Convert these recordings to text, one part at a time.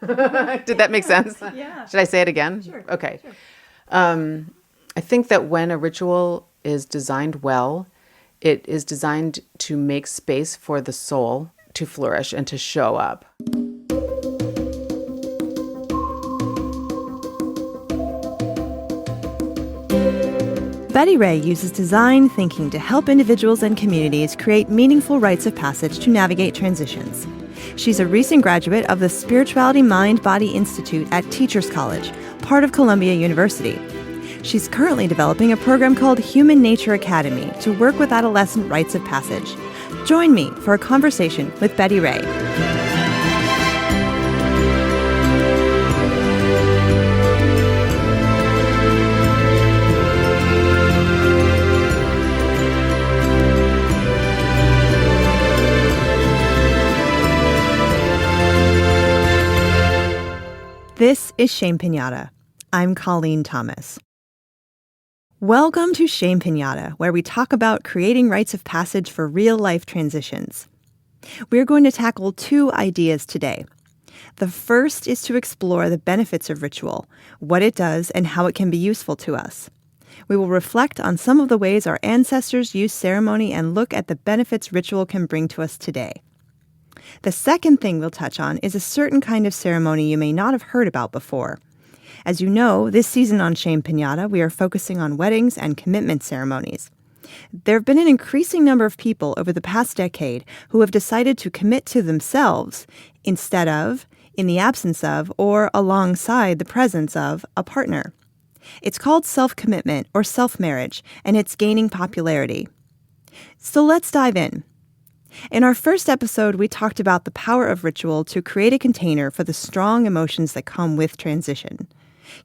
Did that make sense? Yeah. Should I say it again? Sure. Okay. Sure. I think that when a ritual is designed well, it is designed to make space for the soul to flourish and to show up. Betty Ray uses design thinking to help individuals and communities create meaningful rites of passage to navigate transitions. She's a recent graduate of the Spirituality Mind Body Institute at Teachers College, part of Columbia University. She's currently developing a program called Human Nature Academy to work with adolescent rites of passage. Join me for a conversation with Betty Ray. This is Shame Piñata. I'm Colleen Thomas. Welcome to Shame Piñata, where we talk about creating rites of passage for real-life transitions. We're going to tackle two ideas today. The first is to explore the benefits of ritual, what it does, and how it can be useful to us. We will reflect on some of the ways our ancestors used ceremony and look at the benefits ritual can bring to us today. The second thing we'll touch on is a certain kind of ceremony you may not have heard about before. As you know, this season on Shame Piñata, we are focusing on weddings and commitment ceremonies. There have been an increasing number of people over the past decade who have decided to commit to themselves instead of, in the absence of, or alongside the presence of a partner. It's called self-commitment or self-marriage, and it's gaining popularity. So let's dive in. In our first episode, we talked about the power of ritual to create a container for the strong emotions that come with transition.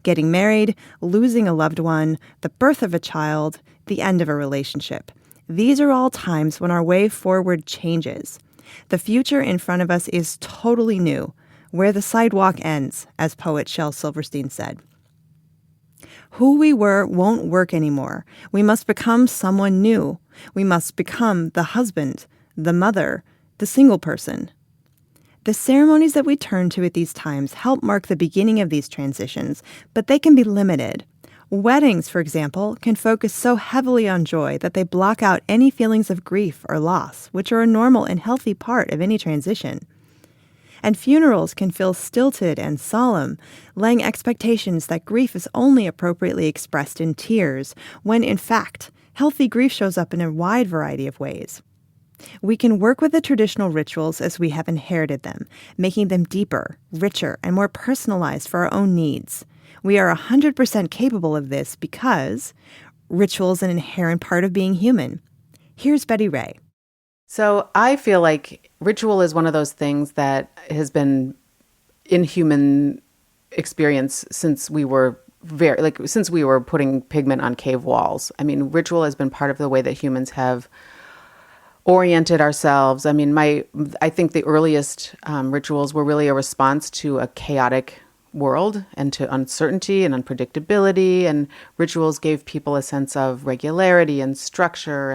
Getting married, losing a loved one, the birth of a child, the end of a relationship. These are all times when our way forward changes. The future in front of us is totally new, where the sidewalk ends, as poet Shel Silverstein said. Who we were won't work anymore. We must become someone new. We must become the husband, the mother, the single person. The ceremonies that we turn to at these times help mark the beginning of these transitions, but they can be limited. Weddings, for example, can focus so heavily on joy that they block out any feelings of grief or loss, which are a normal and healthy part of any transition. And funerals can feel stilted and solemn, laying expectations that grief is only appropriately expressed in tears, when in fact, healthy grief shows up in a wide variety of ways. We can work with the traditional rituals as we have inherited them, making them deeper, richer, and more personalized for our own needs. We are 100% capable of this because ritual is an inherent part of being human. Here's Betty Ray. So I feel like ritual is one of those things that has been in human experience since we were since we were putting pigment on cave walls. I mean, ritual has been part of the way that humans have oriented ourselves. I mean, I think the earliest rituals were really a response to a chaotic world and to uncertainty and unpredictability. And rituals gave people a sense of regularity and structure,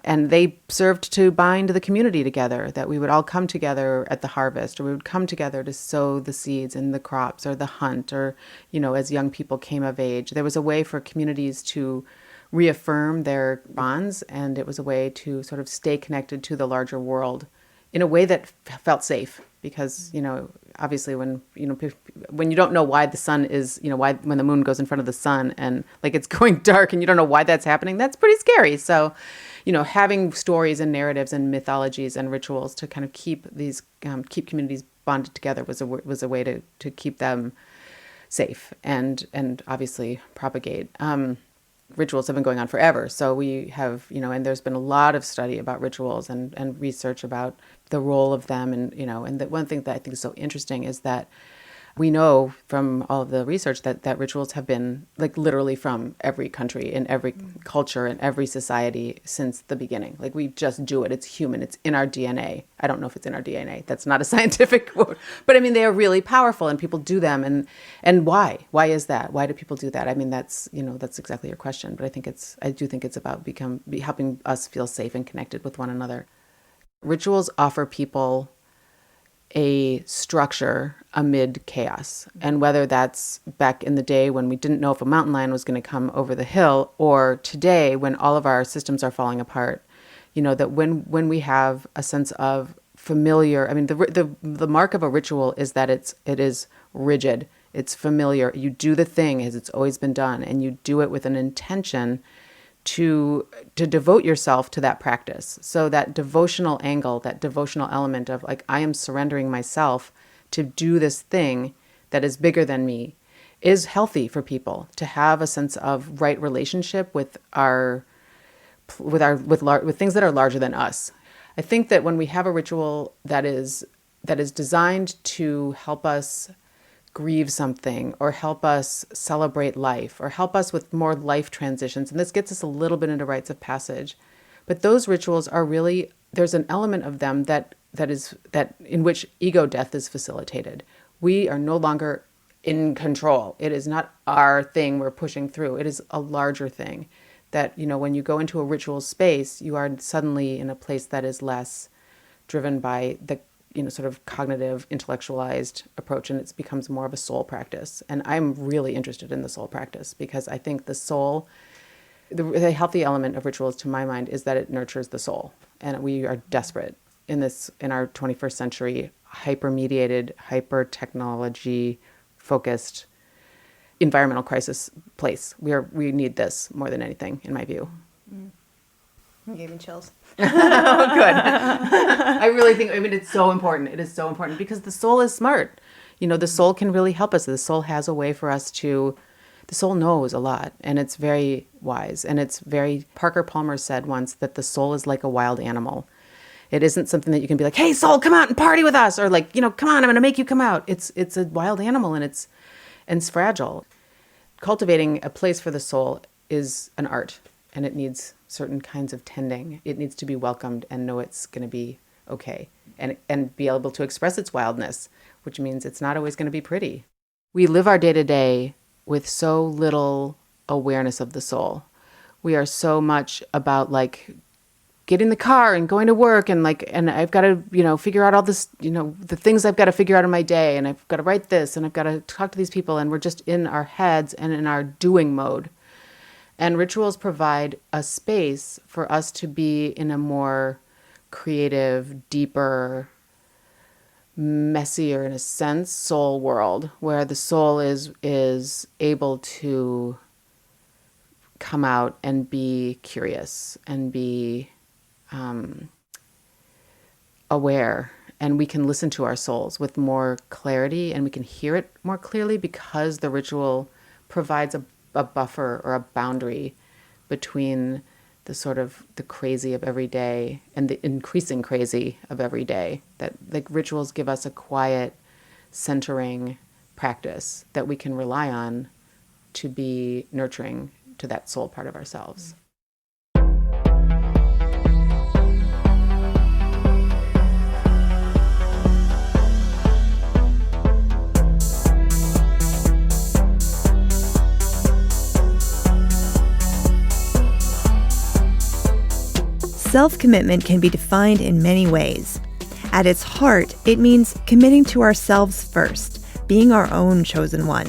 and they served to bind the community together, that we would all come together at the harvest, or we would come together to sow the seeds in the crops or the hunt, or, as young people came of age. There was a way for communities to reaffirm their bonds, and it was a way to sort of stay connected to the larger world in a way that felt safe, because obviously when you don't know why the sun is why when the moon goes in front of the sun and like it's going dark and you don't know why that's happening, that's pretty scary. So having stories and narratives and mythologies and rituals to kind of keep these keep communities bonded together was a way to keep them safe and obviously propagate. Rituals have been going on forever. So we have, and there's been a lot of study about rituals and research about the role of them. And, and the one thing that I think is so interesting is that we know from all of the research that rituals have been like literally from every country and every culture and every society since the beginning. Like we just do it. It's human. It's in our DNA. I don't know if it's in our DNA. That's not a scientific quote, but I mean, they are really powerful and people do them. And why? Why is that? Why do people do that? I mean, that's exactly your question, but I do think it's about helping us feel safe and connected with one another. Rituals offer people a structure amid chaos. And whether that's back in the day when we didn't know if a mountain lion was going to come over the hill, or today when all of our systems are falling apart, that when we have a sense of familiar, I mean, the mark of a ritual is that it is rigid, it's familiar. You do the thing as it's always been done, and you do it with an intention to devote yourself to that practice. So that devotional angle, that devotional element of like, I am surrendering myself to do this thing that is bigger than me, is healthy for people to have a sense of right relationship with things that are larger than us. I think that when we have a ritual that is designed to help us grieve something or help us celebrate life or help us with more life transitions, and this gets us a little bit into rites of passage, but those rituals are really, there's an element of them that in which ego death is facilitated. We are no longer in control. It is not our thing we're pushing through. It is a larger thing that, when you go into a ritual space, you are suddenly in a place that is less driven by the sort of cognitive, intellectualized approach, and it becomes more of a soul practice. And I'm really interested in the soul practice because I think the soul, the healthy element of rituals, to my mind, is that it nurtures the soul. And we are desperate in our 21st century, hyper-mediated, hyper-technology-focused environmental crisis place. We need this more than anything, in my view. You gave me chills. Oh, good. I really think, it's so important. It is so important because the soul is smart. The soul can really help us. The soul has a way for us the soul knows a lot, and it's very wise. And Parker Palmer said once that the soul is like a wild animal. It isn't something that you can be like, hey, soul, come out and party with us. Or like, come on, I'm going to make you come out. It's a wild animal, and it's fragile. Cultivating a place for the soul is an art, and it needs certain kinds of tending. It needs to be welcomed and know it's going to be okay, and be able to express its wildness, which means it's not always going to be pretty. We live our day-to-day with so little awareness of the soul. We are so much about like getting in the car and going to work and I've got to, figure out all this, the things I've got to figure out in my day, and I've got to write this and I've got to talk to these people, and we're just in our heads and in our doing mode. And rituals provide a space for us to be in a more creative, deeper, messier, in a sense, soul world, where the soul is able to come out and be curious and be aware, and we can listen to our souls with more clarity, and we can hear it more clearly because the ritual provides a buffer or a boundary between the sort of the crazy of every day and the increasing crazy of every day. That like rituals give us a quiet, centering practice that we can rely on to be nurturing to that soul part of ourselves. Self-commitment can be defined in many ways. At its heart, it means committing to ourselves first, being our own chosen one.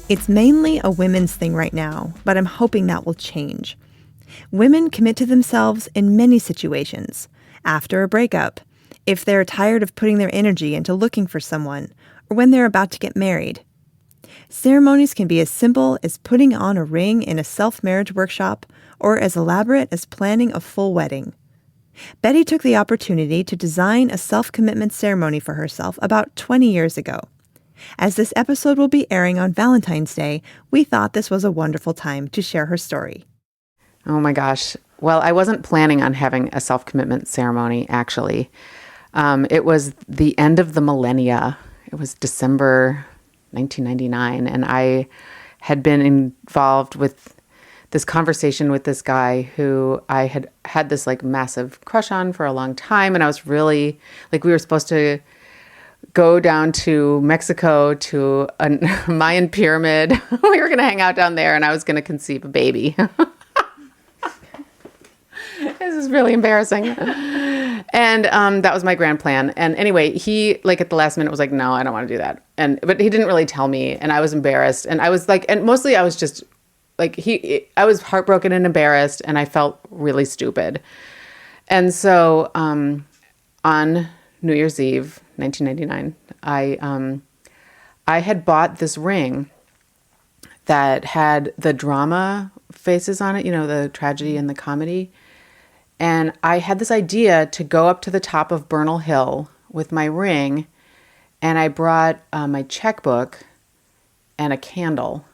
It's mainly a women's thing right now, but I'm hoping that will change. Women commit to themselves in many situations. After a breakup, if they're tired of putting their energy into looking for someone, or when they're about to get married. Ceremonies can be as simple as putting on a ring in a self-marriage workshop, or as elaborate as planning a full wedding. Betty took the opportunity to design a self-commitment ceremony for herself about 20 years ago. As this episode will be airing on Valentine's Day, we thought this was a wonderful time to share her story. Oh my gosh. Well, I wasn't planning on having a self-commitment ceremony, actually. It was the end of the millennia. It was December 1999, and I had been involved with this conversation with this guy who I had this like massive crush on for a long time. And I was really like, we were supposed to go down to Mexico to a Mayan pyramid. We were going to hang out down there, and I was going to conceive a baby. This is really embarrassing. And that was my grand plan. And anyway, he like at the last minute was like, no, I don't want to do that. But he didn't really tell me, and I was embarrassed. And I was like, and mostly I was just like, I was heartbroken and embarrassed, and I felt really stupid. And so on New Year's Eve, 1999, I had bought this ring that had the drama faces on it, you know, the tragedy and the comedy. And I had this idea to go up to the top of Bernal Hill with my ring, and I brought my checkbook and a candle.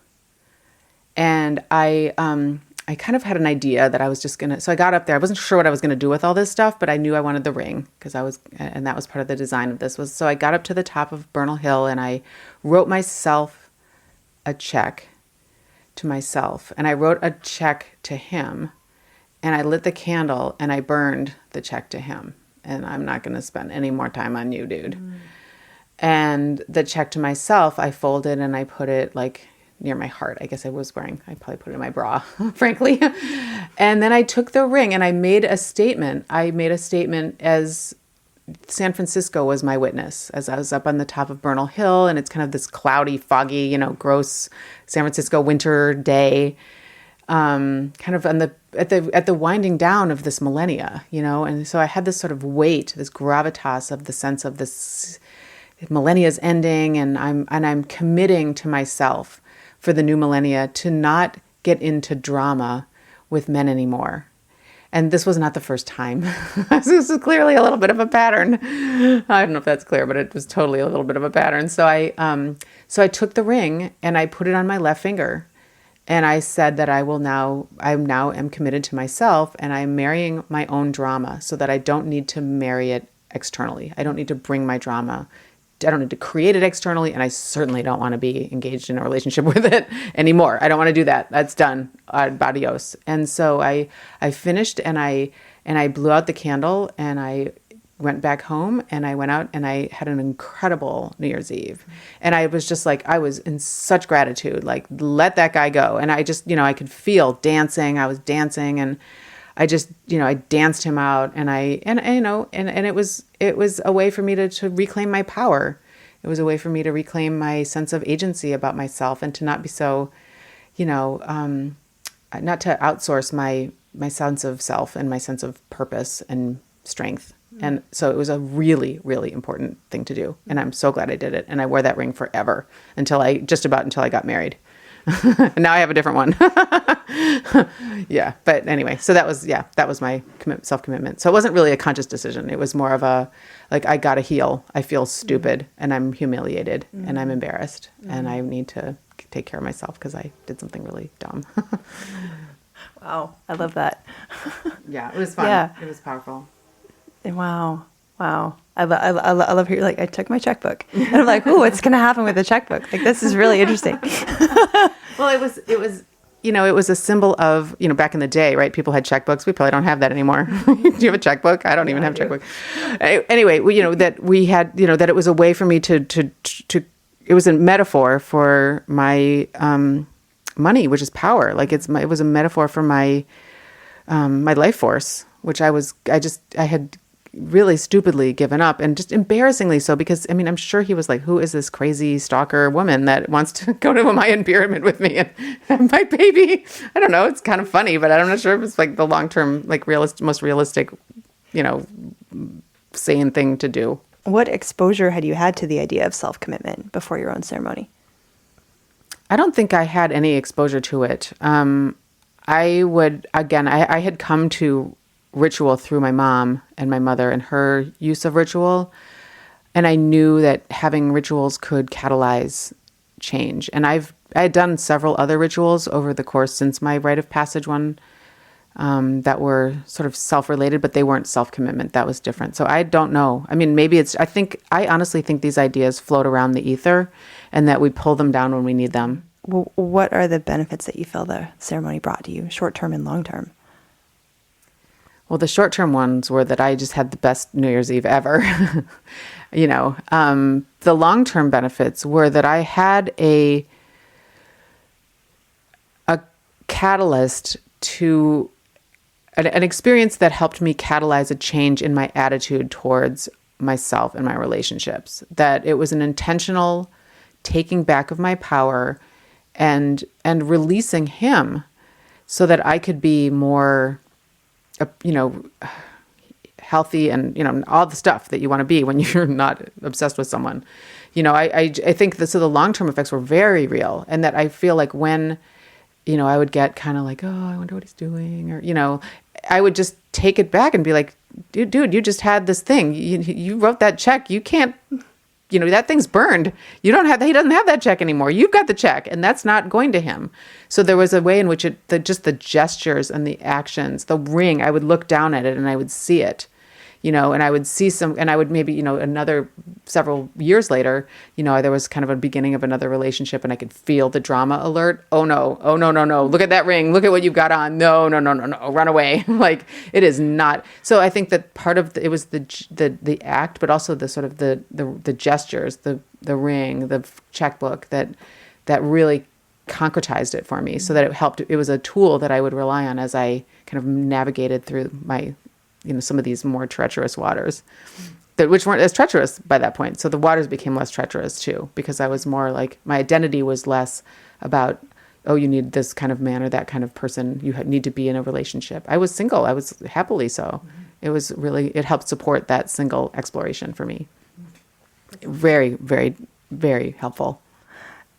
And I kind of had an idea that I was just so I got up there. I wasn't sure what I was going to do with all this stuff, but I knew I wanted the ring and that was part of the design of this so I got up to the top of Bernal Hill and I wrote myself a check to myself. And I wrote a check to him, and I lit the candle and I burned the check to him. And I'm not going to spend any more time on you, dude. And the check to myself, I folded and I put it like near my heart. I guess I probably put it in my bra, frankly. And then I took the ring and I made a statement. As San Francisco was my witness, as I was up on the top of Bernal Hill, and it's kind of this cloudy, foggy, you know, gross San Francisco winter day, kind of at the winding down of this millennia, you know. And so I had this sort of weight, this gravitas of the sense of this millennia's ending, and I'm committing to myself for the new millennia to not get into drama with men anymore. And this was not the first time. This is clearly a little bit of a pattern. I don't know if that's clear, but it was totally a little bit of a pattern. So I took the ring and I put it on my left finger, and I said that I now am committed to myself, and I'm marrying my own drama so that I don't need to marry it externally. I don't need to bring my drama. I don't need to create it externally, and I certainly don't want to be engaged in a relationship with it anymore. I don't want to do that. That's done. Adios. And so I finished, and I blew out the candle, and I went back home, and I went out, and I had an incredible New Year's Eve. And I was just like, I was in such gratitude, like, let that guy go. And I just, you know, I could feel dancing. I was dancing, and I just, you know, I danced him out, and it was a way for me to reclaim my power. It was a way for me to reclaim my sense of agency about myself, and to not be so, you know, not to outsource my sense of self and my sense of purpose and strength. And so it was a really, really important thing to do. And I'm so glad I did it. And I wore that ring forever until I got married. And now I have a different one. Yeah. But anyway, so that was my self-commitment. So it wasn't really a conscious decision. It was more of a, like, I gotta heal. I feel stupid and I'm humiliated and I'm embarrassed and I need to take care of myself because I did something really dumb. Wow. I love that. Yeah. It was fun. Yeah. It was powerful. Wow. I love how you're like, I took my checkbook. And I'm like, ooh, what's going to happen with the checkbook? Like, this is really interesting. Well, it was, you know, it was a symbol of, you know, back in the day, right? People had checkbooks. We probably don't have that anymore. Do you have a checkbook? I don't even have a checkbook. Anyway, you know, that we had, you know, that it was a way for me to it was a metaphor for my money, which is power. Like it was a metaphor for my life force, which I had really stupidly given up, and just embarrassingly so, because I mean, I'm sure he was like, who is this crazy stalker woman that wants to go to a Mayan pyramid with me and have my baby? I don't know. It's kind of funny, but I'm not sure if it's like the long-term, like most realistic, you know, sane thing to do. What exposure had you had to the idea of self-commitment before your own ceremony? I don't think I had any exposure to it. I had come to ritual through my mom and my mother and her use of ritual. And I knew that having rituals could catalyze change. And I had done several other rituals over the course since my rite of passage one that were sort of self-related, but they weren't self-commitment. That was different. So I don't know. I mean, I honestly think these ideas float around the ether and that we pull them down when we need them. Well, what are the benefits that you feel the ceremony brought to you, short-term and long-term? Well, the short-term ones were that I just had the best New Year's Eve ever. You know, the long-term benefits were that I had a catalyst to an experience that helped me catalyze a change in my attitude towards myself and my relationships. That it was an intentional taking back of my power and releasing him so that I could be more, healthy and, all the stuff that you want to be when you're not obsessed with someone. I think so the long-term effects were very real. And that I feel like when, I would get kind of like, oh, I wonder what he's doing. Or, I would just take it back and be like, dude, you just had this thing. You wrote that check. You can't, that thing's burned. He doesn't have that check anymore. You've got the check, and that's not going to him. So there was a way in which just the gestures and the actions, the ring, I would look down at it and I would see it, and I would see and I would maybe, another several years later, there was kind of a beginning of another relationship and I could feel the drama alert. Oh no, no. Look at that ring. Look at what you've got on. No, run away. Like it is not. So I think that part of it was the act, but also the sort of the gestures, the ring, the checkbook that really concretized it for me so that it helped. It was a tool that I would rely on as I kind of navigated through my, some of these more treacherous waters which weren't as treacherous by that point. So the waters became less treacherous too, because I was more like, my identity was less about, oh, you need this kind of man or that kind of person. You need to be in a relationship. I was single. I was happily so. Mm-hmm. It helped support that single exploration for me. Very, very, very helpful.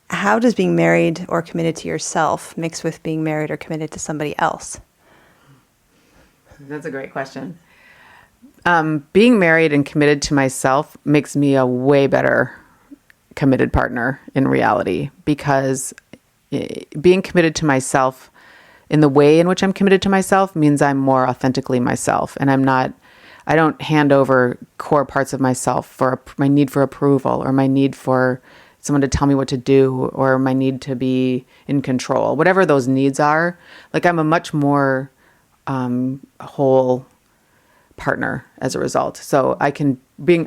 How does being married or committed to yourself mix with being married or committed to somebody else? That's a great question. Being married and committed to myself makes me a way better committed partner in reality, because being committed to myself in the way in which I'm committed to myself means I'm more authentically myself. And I don't hand over core parts of myself for my need for approval or my need for someone to tell me what to do or my need to be in control, whatever those needs are. Like I'm a much more whole partner as a result. So I can bring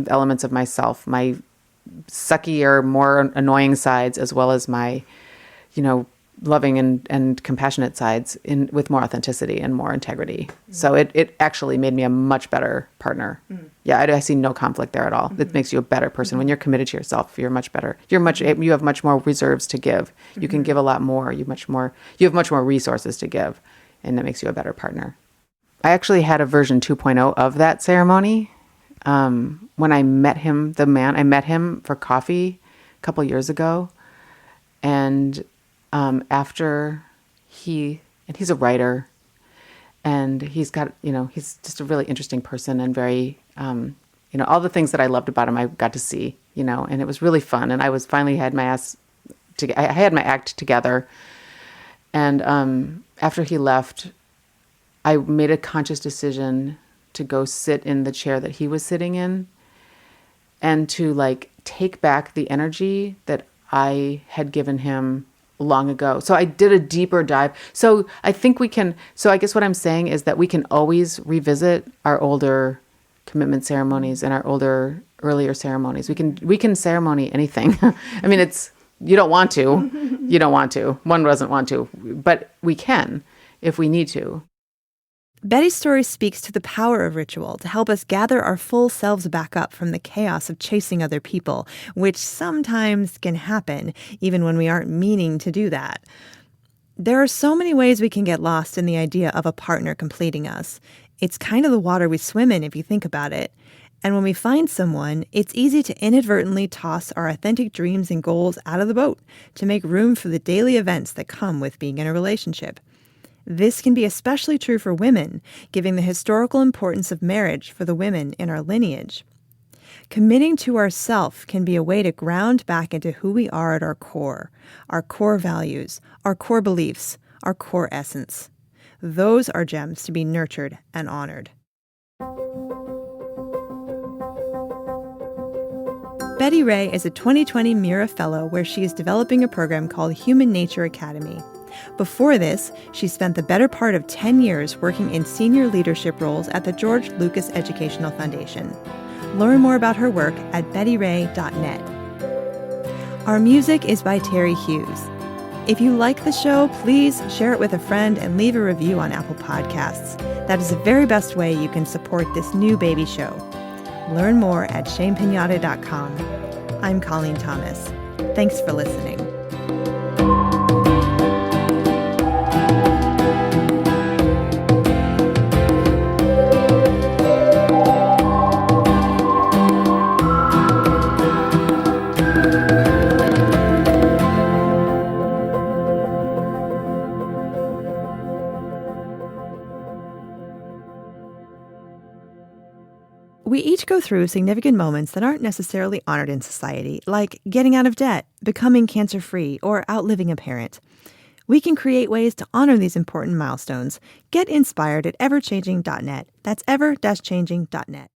elements of myself, my sucky or more annoying sides, as well as my, loving and compassionate sides with more authenticity and more integrity. Mm-hmm. So it actually made me a much better partner. Mm-hmm. Yeah, I see no conflict there at all. Mm-hmm. It makes you a better person. Mm-hmm. When you're committed to yourself, you're much better. You have much more reserves to give. Mm-hmm. You can give a lot more. You have much more resources to give, and that makes you a better partner. I actually had a version 2.0 of that ceremony. When I met him, I met him for coffee a couple years ago. And after he's a writer, and he's got, he's just a really interesting person and very, all the things that I loved about him, I got to see, and it was really fun. And I had my act together. And after he left, I made a conscious decision to go sit in the chair that he was sitting in and to take back the energy that I had given him long ago. So I did a deeper dive. So I think I guess what I'm saying is that we can always revisit our older commitment ceremonies and our earlier ceremonies. We can ceremony anything. I mean, you don't want to, one doesn't want to, but we can if we need to. Betty's story speaks to the power of ritual to help us gather our full selves back up from the chaos of chasing other people, which sometimes can happen even when we aren't meaning to do that. There are so many ways we can get lost in the idea of a partner completing us. It's kind of the water we swim in if you think about it. And when we find someone, it's easy to inadvertently toss our authentic dreams and goals out of the boat to make room for the daily events that come with being in a relationship. This can be especially true for women, given the historical importance of marriage for the women in our lineage. Committing to ourself can be a way to ground back into who we are at our core values, our core beliefs, our core essence. Those are gems to be nurtured and honored. Betty Ray is a 2020 Mira Fellow where she is developing a program called Human Nature Academy. Before this, she spent the better part of 10 years working in senior leadership roles at the George Lucas Educational Foundation. Learn more about her work at bettyray.net. Our music is by Terry Hughes. If you like the show, please share it with a friend and leave a review on Apple Podcasts. That is the very best way you can support this new baby show. Learn more at shanepiñata.com. I'm Colleen Thomas. Thanks for listening. We each go through significant moments that aren't necessarily honored in society, like getting out of debt, becoming cancer-free, or outliving a parent. We can create ways to honor these important milestones. Get inspired at everchanging.net. That's ever-changing.net.